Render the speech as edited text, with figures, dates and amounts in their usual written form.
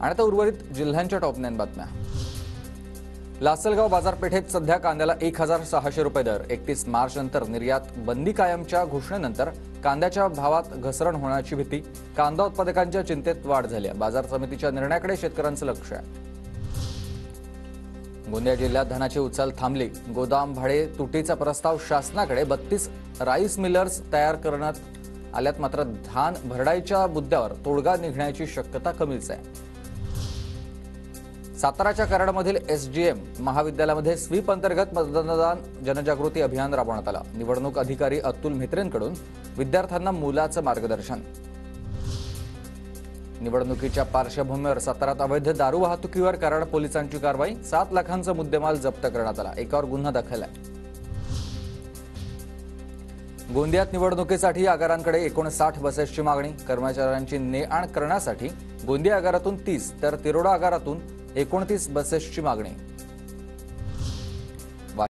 आणि आता उर्वरित जिल्ह्यांच्या टॉप 9 बातम्या। लासलगाव बाजारपेठेत सध्या कांद्याला 1600 रुपये दर। 31 मार्च नंतर निर्यात बंदी कायमच्या घोषणेनंतर कांद्याच्या भावात घसरण होण्याची भीती। कांदा उत्पादकांच्या चिंतेत वाढ झाली आहे। बाजार समितीच्या निर्णयाकडे शेतकऱ्यांचं लक्ष आहे। गोंदिया जिल्ह्यात धानाची उचल थांबली। गोदाम भाडे तुटीचा प्रस्ताव शासनाकडे। 32 राईस मिलर्स तयार करण्यात आल्यात, मात्र धान भरडाईच्या मुद्द्यावर तोडगा निघण्याची शक्यता कमीच आहे। साताराच्या कराडमधील एसजीएम महाविद्यालयामध्ये स्वीप अंतर्गत मतदान जनजागृती अभियान राबवण्यात आलं। निवडणूक अधिकारी अतुल म्हेत्रेंकडून विद्यार्थ्यांना मोलाचं मार्गदर्शन। निवडणुकीच्या पार्श्वभूमीवर सातारात अवैध दारू वाहतुकीवर कराड पोलिसांची कारवाई। 7 लाखांचा मुद्देमाल जप्त करण्यात आला। एकावर गुन्हा दाखल आहे। गोंदियात निवडणुकीसाठी आगारांकडे 59 बसेसची मागणी। कर्मचाऱ्यांची ने-आण करण्यासाठी गोंदिया आगारातून 30 तर तिरोडा आगारातून 29 बसेसची मागणी।